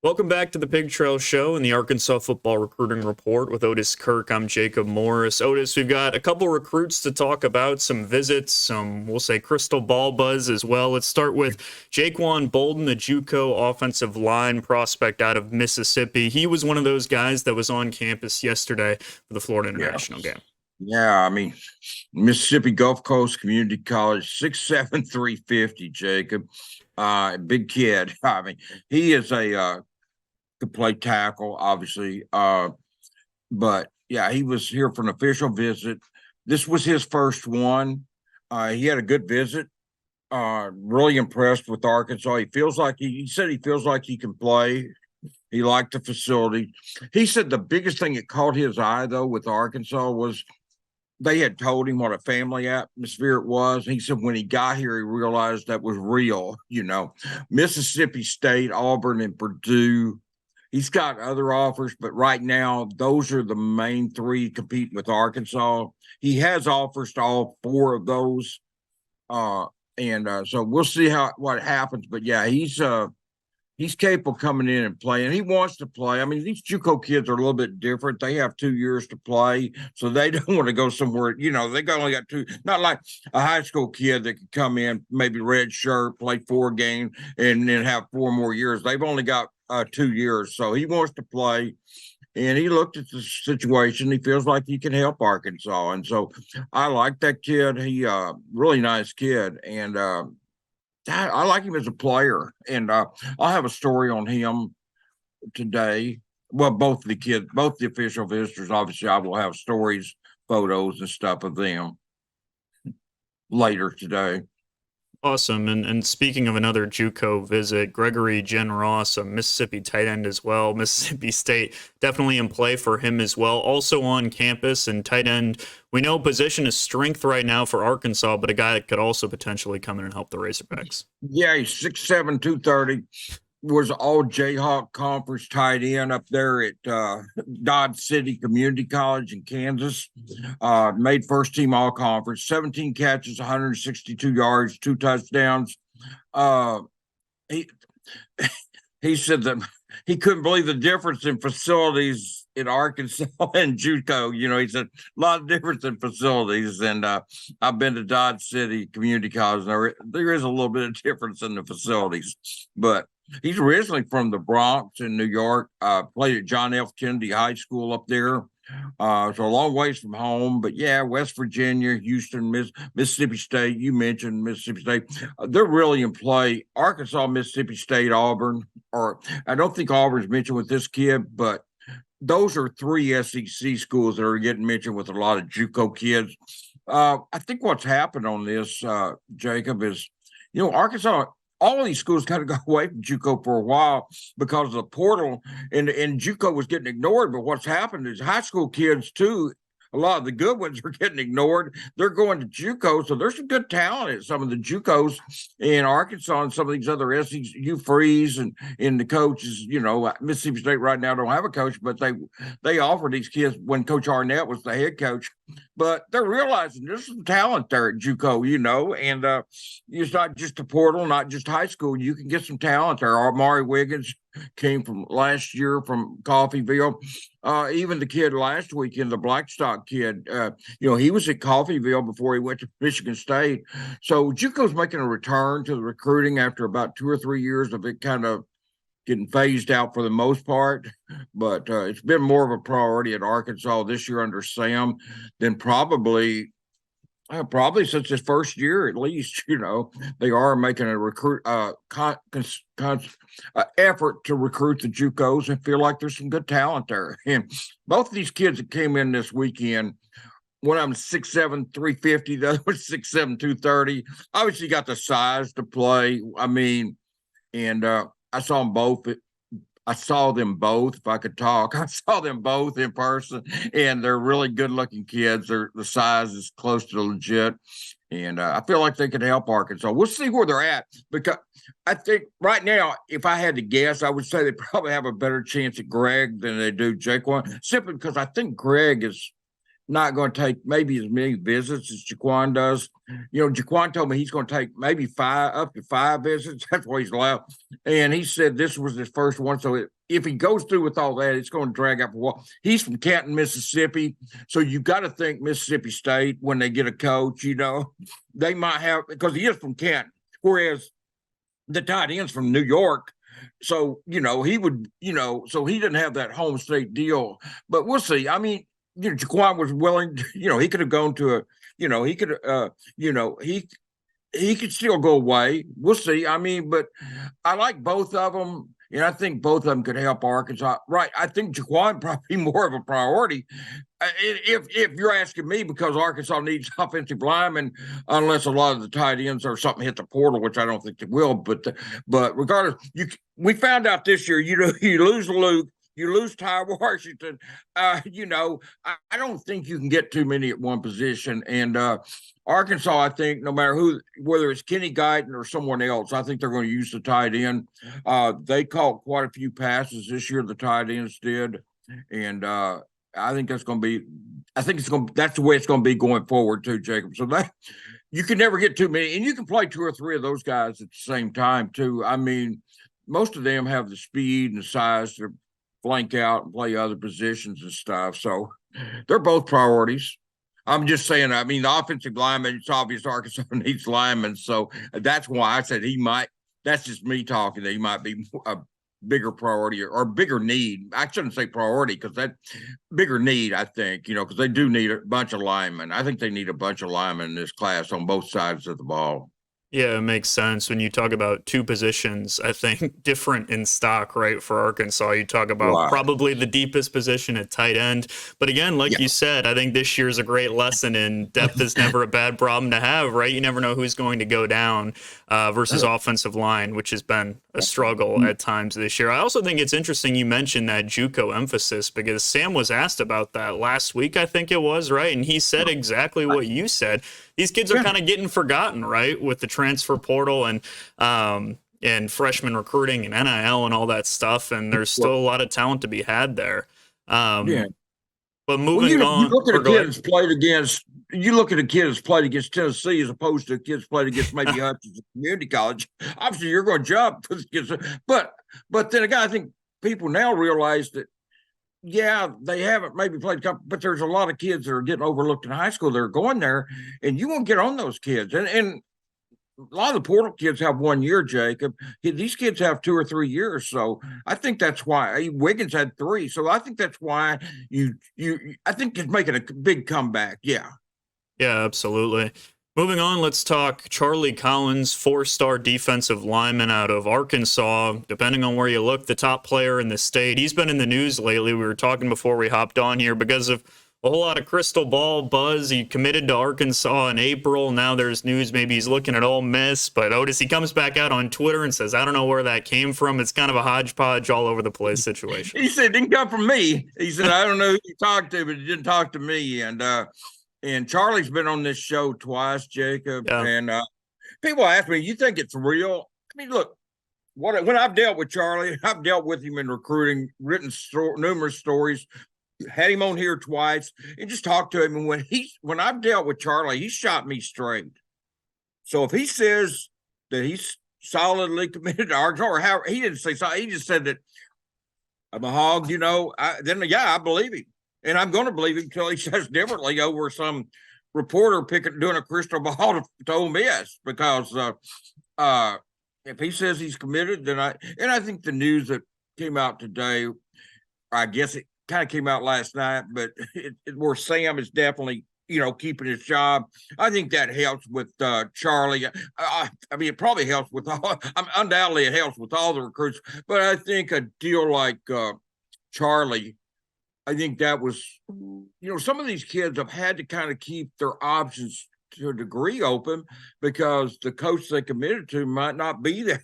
Welcome back to the Pig Trail Show and the Arkansas Football Recruiting Report with Otis Kirk. I'm Jacob Morris. Otis, we've got a couple recruits to talk about, some visits, some, we'll say, crystal ball buzz as well. Let's start with Jquan Balden, the Juco offensive line prospect out of Mississippi. He was one of those guys that was on campus yesterday for the Florida International game. Yeah, I mean, Mississippi Gulf Coast Community College, 6'7", 350, Jacob. Big kid. I mean, he is could play tackle, obviously. But yeah, he was here for an official visit. This was his first one. He had a good visit. Really impressed with Arkansas. He said he feels like he can play. He liked the facility. He said the biggest thing that caught his eye, though, with Arkansas was they had told him what a family atmosphere it was. He said when he got here, he realized that was real. Mississippi State, Auburn, and Purdue. He's got other offers, but right now, those are the main three competing with Arkansas. He has offers to all four of those. So we'll see what happens. But yeah, he's capable of coming in and playing. He wants to play. I mean, these JUCO kids are a little bit different. They have 2 years to play, so they don't want to go somewhere. They only got two. Not like a high school kid that could come in, maybe red shirt, play 4 games, and then have 4 more years. They've only got 2 years, so he wants to play. And he looked at the situation. He feels like he can help Arkansas, and so I like that kid. He really nice kid, and I like him as a player, and I'll have a story on him today. Well, both the official visitors, obviously, I will have stories, photos, and stuff of them later today. Awesome. And speaking of another JUCO visit, Gregory Jen Ross, a Mississippi tight end as well. Mississippi State definitely in play for him as well. Also on campus, and tight end, we know position is strength right now for Arkansas, but a guy that could also potentially come in and help the Razorbacks. Yeah, he's 6'7", 230. Was all Jayhawk Conference tight end up there at Dodge City Community College in Kansas. Made first team all conference, 17 catches, 162 yards, 2 touchdowns. He said that he couldn't believe the difference in facilities in Arkansas and JUCO. He said a lot of difference in facilities. And I've been to Dodge City Community College. There is a little bit of difference in the facilities, but he's originally from the Bronx in New York, played at John F. Kennedy High School up there. So a long ways from home, but yeah, West Virginia, Houston, Mississippi State. You mentioned Mississippi State. They're really in play. Arkansas, Mississippi State, Auburn, or I don't think Auburn's mentioned with this kid, but those are 3 SEC schools that are getting mentioned with a lot of JUCO kids. I think what's happened on this, Jacob, is, Arkansas, all of these schools kind of go away from JUCO for a while because of the portal, and JUCO was getting ignored. But what's happened is high school kids too, a lot of the good ones are getting ignored. They're going to JUCO, so there's some good talent at some of the JUCOs in Arkansas and some of these other SEC Freeze and the coaches. Mississippi State right now don't have a coach, but they offered these kids when Coach Arnett was the head coach. But they're realizing there's some talent there at JUCO, and it's not just the portal, not just high school. You can get some talent there. Amari Wiggins came from last year from Coffeyville. Even the kid last weekend, the Blackstock kid, he was at Coffeyville before he went to Michigan State. So JUCO's making a return to the recruiting after about 2 or 3 years of it kind of getting phased out for the most part. But it's been more of a priority at Arkansas this year under Sam than probably since his first year, at least. They are making a effort to recruit the JUCOs and feel like there's some good talent there. And both of these kids that came in this weekend, one of them 6'7", 350, the other was 6'7", 230. Obviously got the size to play. I mean, and I saw them both. I saw them both, if I could talk. I saw them both in person, and they're really good-looking kids. The size is close to legit, and I feel like they could help Arkansas. We'll see where they're at, because I think right now, if I had to guess, I would say they probably have a better chance at Greg than they do Jquan, simply because I think Greg is not going to take maybe as many visits as Jquan does. Jquan told me he's going to take maybe up to 5 visits. That's what he's allowed. And he said this was his first one. So if he goes through with all that, it's going to drag out for a while. He's from Canton, Mississippi. So you got to think Mississippi State when they get a coach, they might have, because he is from Canton, whereas the tight end's from New York. So, he would, so he didn't have that home state deal. But we'll see. I mean, Jquan was willing to, he could have gone to he could, he could still go away. We'll see. I mean, but I like both of them. And I think both of them could help Arkansas. Right. I think Jquan probably more of a priority. If you're asking me, because Arkansas needs offensive linemen, unless a lot of the tight ends or something hit the portal, which I don't think they will. But regardless, we found out this year, you lose Luke, you lose Ty Washington. I don't think you can get too many at one position. And Arkansas, I think, no matter whether it's Kenny Guyton or someone else, I think they're going to use the tight end. They caught quite a few passes this year, the tight ends did. And I think that's going to be, that's the way it's going to be going forward too, Jacob. So you can never get too many, and you can play 2 or 3 of those guys at the same time too. I mean, most of them have the speed and the size to flank out and play other positions and stuff. So they're both priorities. I'm just saying, I mean, the offensive lineman, it's obvious Arkansas needs linemen. So that's why I said that's just me talking, that he might be a bigger priority or bigger need. I shouldn't say priority, because that bigger need, I think, because they do need a bunch of linemen. I think they need a bunch of linemen in this class on both sides of the ball. Yeah, it makes sense when you talk about 2 positions, I think, different in stock, right, for Arkansas. You talk about probably the deepest position at tight end. But again, like you said, I think this year is a great lesson in depth is never a bad problem to have, right? You never know who's going to go down versus offensive line, which has been a struggle at times this year. I also think it's interesting you mentioned that Juco emphasis, because Sam was asked about that last week, I think it was, right? And he said exactly what you said. These kids are kind of getting forgotten, right, with the transfer portal and freshman recruiting and NIL and all that stuff, and there's still a lot of talent to be had there. But moving on, you look at a kid that's played against. You look at a kid that's played against Tennessee as opposed to a kid that's played against maybe Hutchins Community College. Obviously, you're going to jump for the kids, but then again, I think people now realize that. Yeah, they haven't maybe played, but there's a lot of kids that are getting overlooked in high school. They're going there, and you won't get on those kids. And a lot of the portal kids have 1 year, Jacob. These kids have 2 or 3 years. So I think that's why Wiggins had 3. So I think that's why I think he's making a big comeback. Yeah. Yeah, absolutely. Moving on, let's talk Charlie Collins, 4-star defensive lineman out of Arkansas. Depending on where you look, the top player in the state. He's been in the news lately. We were talking before we hopped on here because of a whole lot of crystal ball buzz. He committed to Arkansas in April. Now there's news maybe he's looking at Ole Miss. But Otis, he comes back out on Twitter and says, I don't know where that came from. It's kind of a hodgepodge all over the place situation. He said, it didn't come from me. He said, I don't know who you talked to, but he didn't talk to me. And Charlie's been on this show twice, Jacob. Yeah. And people ask me, you think it's real? I mean, look, when I've dealt with Charlie, I've dealt with him in recruiting, written numerous stories, had him on here twice, and just talked to him. And when I've dealt with Charlie, he shot me straight. So if he says that he's solidly committed to Arkansas, or how he didn't say so, he just said that I'm a hog, I believe him. And I'm going to believe him until he says differently over some reporter doing a crystal ball to Ole Miss, because if he says he's committed, then I think the news that came out today, I guess it kind of came out last night, but where Sam is definitely keeping his job. I think that helps with Charlie. I mean, it probably helps with undoubtedly it helps with all the recruits, but I think a deal like Charlie. I think that was, some of these kids have had to kind of keep their options to a degree open, because the coach they committed to might not be there,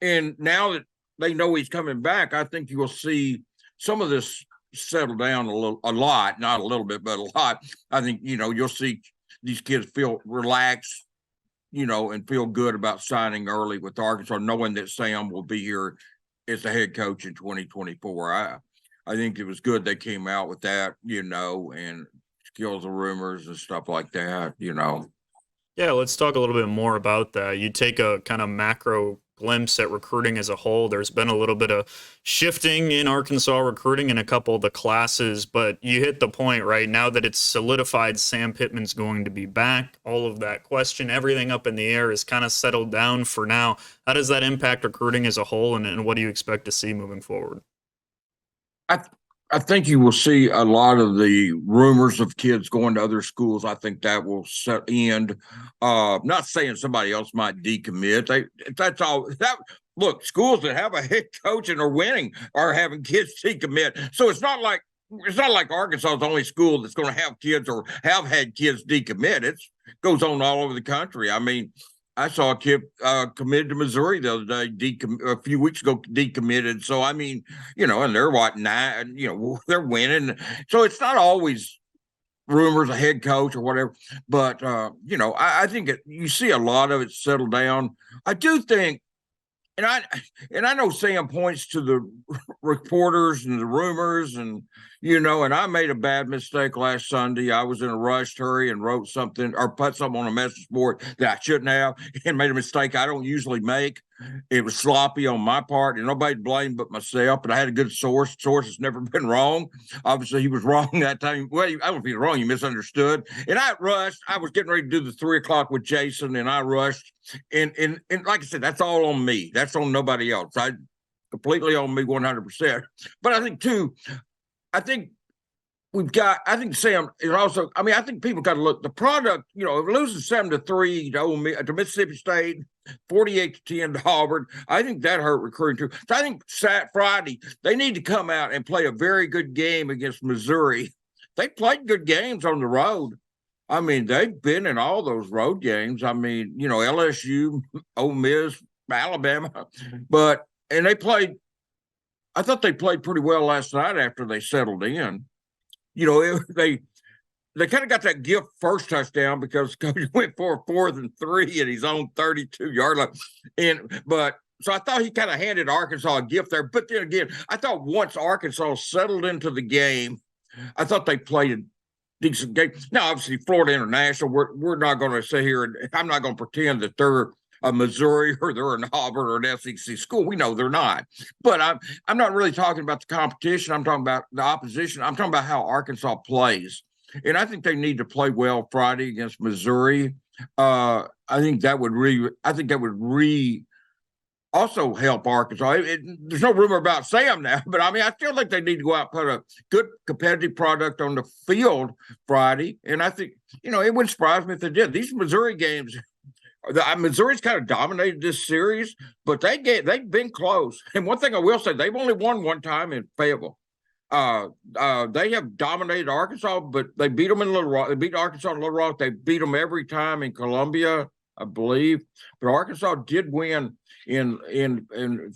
And now that they know he's coming back, I think you will see some of this settle down a lot, not a little bit, but a lot. I think, you'll see these kids feel relaxed, and feel good about signing early with Arkansas, knowing that Sam will be here as the head coach in 2024. I think it was good they came out with that, and kills the rumors and stuff like that. Yeah, let's talk a little bit more about that. You take a kind of macro glimpse at recruiting as a whole. There's been a little bit of shifting in Arkansas recruiting in a couple of the classes, but you hit the point right now that it's solidified Sam Pittman's going to be back. All of that question, everything up in the air is kind of settled down for now. How does that impact recruiting as a whole, and what do you expect to see moving forward? I I think you will see a lot of the rumors of kids going to other schools. I think that will end. Not saying somebody else might decommit. That's all. That look, schools that have a head coach and are winning are having kids decommit. So it's not like Arkansas is the only school that's going to have kids or have had kids decommit. It goes on all over the country. I mean, I saw a kid committed to Missouri the other day, a few weeks ago, decommitted. So, I mean, and they're what, 9, they're winning. So it's not always rumors, a head coach or whatever. But, I think you see a lot of it settle down. I do think, and I know Sam points to the reporters and the rumors and I made a bad mistake last Sunday. I was in a rushed hurry and wrote something or put something on a message board that I shouldn't have and made a mistake I don't usually make. It was sloppy on my part and nobody to blame but myself, but I had a good source. Source has never been wrong. Obviously he was wrong that time. Well, I don't know if he was wrong. He misunderstood. And I rushed. I was getting ready to do the 3:00 with Jason and I rushed. And like I said, that's all on me. That's on nobody else. I completely on me 100%. But I think too, I think Sam is also, I think people got to look the product, losing 7-3 to Mississippi State, 48-10 to Auburn. I think that hurt recruiting too. So I think Friday, they need to come out and play a very good game against Missouri. They played good games on the road. I mean, they've been in all those road games. I mean, LSU, Ole Miss, Alabama, and I thought they played pretty well last night after they settled in. They kind of got that gift first touchdown because Coach went for a 4th and 3 at his own 32-yard line. So I thought he kind of handed Arkansas a gift there. But then again, I thought once Arkansas settled into the game, I thought they played a decent game. Now, obviously, Florida International, we're not going to sit here and I'm not going to pretend that they're a Missouri or they're an Auburn or an SEC school. We know they're not. But I'm not really talking about the competition. I'm talking about the opposition. I'm talking about how Arkansas plays. And I think they need to play well Friday against Missouri. I think that would also help Arkansas. There's no rumor about Sam now, but I still think they need to go out and put a good competitive product on the field Friday. And I think, it wouldn't surprise me if they did. These Missouri games, Missouri's kind of dominated this series, but they've been close. And one thing I will say, they've only won one time in Fayetteville. They have dominated Arkansas, but they beat them in Little Rock. They beat Arkansas in Little Rock. They beat them every time in Columbia, I believe. But Arkansas did win in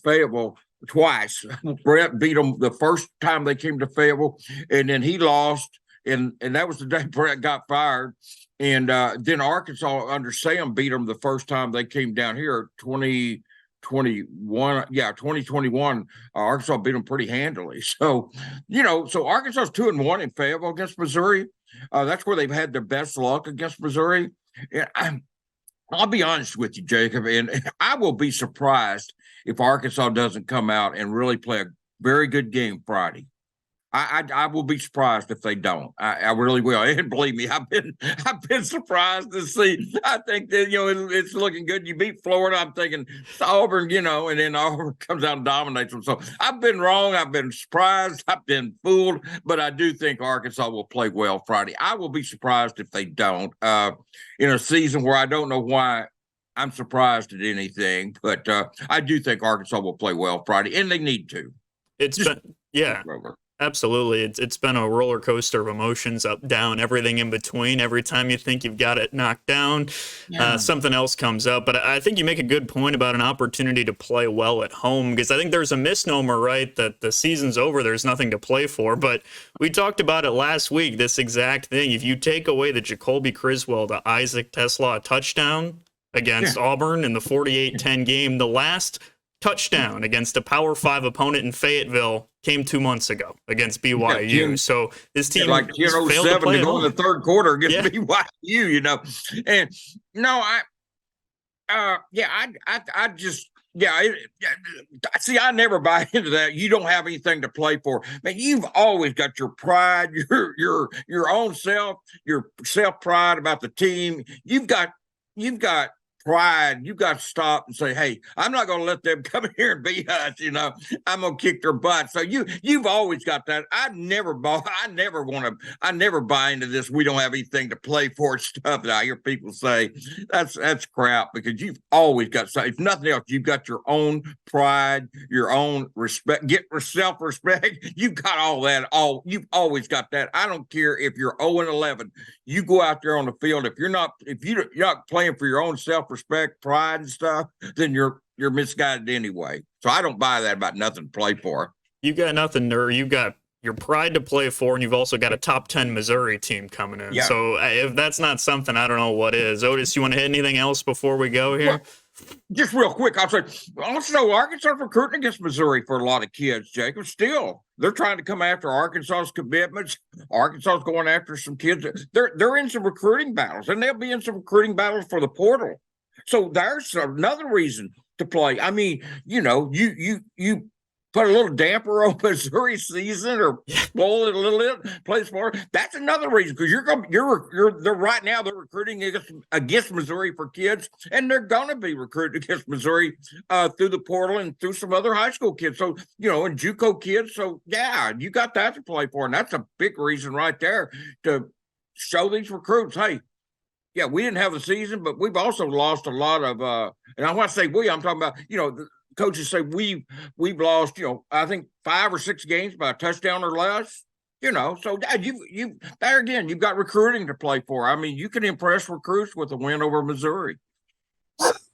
Fayetteville twice. Brett beat them the first time they came to Fayetteville, and then he lost, and that was the day Brett got fired. And then Arkansas under Sam beat them the first time they came down here, 2021. Yeah, 2021. Arkansas beat them pretty handily. So, so Arkansas's 2-1 in Fayetteville against Missouri. That's where they've had their best luck against Missouri. And I'll be honest with you, Jacob, and I will be surprised if Arkansas doesn't come out and really play a very good game Friday. I will be surprised if they don't. I really will. And believe me, I've been surprised to see. I think that it's looking good. You beat Florida. I'm thinking it's Auburn, and then Auburn comes out and dominates them. So I've been wrong. I've been surprised. I've been fooled. But I do think Arkansas will play well Friday. I will be surprised if they don't. In a season where I don't know why I'm surprised at anything, but I do think Arkansas will play well Friday, and they need to. Yeah. Absolutely. It's been a roller coaster of emotions, up, down, everything in between. Every time you think you've got it knocked down, something else comes up. But I think you make a good point about an opportunity to play well at home, because I think there's a misnomer, right, that the season's over, there's nothing to play for. But we talked about it last week, this exact thing. If you take away the Jacoby Criswell to Isaac Tesla touchdown against Auburn in the 48-10 game, the last touchdown against a Power 5 opponent in Fayetteville came 2 months ago against BYU. So this team like has failed to play to go in the third quarter against BYU, you know. And no, see, I never buy into that. You don't have anything to play for. Man, you've always got your pride, your own self, your self pride about the team. You've got pride. You've got to stop and say, hey, I'm not going to let them come here and beat us. You know, I'm going to kick their butt. So you've always got that. I never buy into this. We don't have anything to play for stuff that I hear people say. That's crap, because you've always got, so if nothing else, you've got your own pride, your own respect, self-respect. You've got all that. You've always got that. I don't care if you're 0-11. You go out there on the field. If you're not playing for your own self-respect, pride, and stuff, then you're misguided anyway. So I don't buy that about nothing to play for. You got nothing, or you got your pride to play for, and you've also got a top 10 Missouri team coming in. Yeah. So if that's not something, I don't know what is. Otis, you want to hit anything else before we go here? Well, just real quick, I'll say, also, Arkansas recruiting against Missouri for a lot of kids, Jacob. Still, they're trying to come after Arkansas's commitments. Arkansas's going after some kids. They're in some recruiting battles, and they'll be in some recruiting battles for the portal. So there's another reason to play. I mean, you know, you put a little damper on Missouri season, or blow it a little bit, play smart. That's another reason, because they're right now they're recruiting against Missouri for kids, and they're gonna be recruiting against Missouri through the portal and through some other high school kids. So, you know, and JUCO kids. So yeah, you got that to play for, and that's a big reason right there to show these recruits, hey, yeah, we didn't have a season, but we've also lost a lot of and I want to say I'm talking about, you know, the coaches say we've lost, you know, I think 5 or 6 games by a touchdown or less, you know. So you there again, you've got recruiting to play for. I mean, you can impress recruits with a win over Missouri.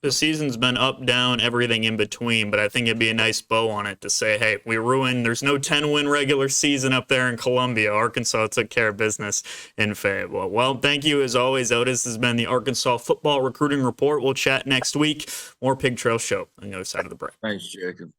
The season's been up, down, everything in between, but I think it'd be a nice bow on it to say, hey, there's no 10-win regular season up there in Columbia. Arkansas took care of business in Fayetteville. Well, thank you as always, Otis. This has been the Arkansas Football Recruiting Report. We'll chat next week. More Pig Trail Show on the other side of the break. Thanks, Jacob.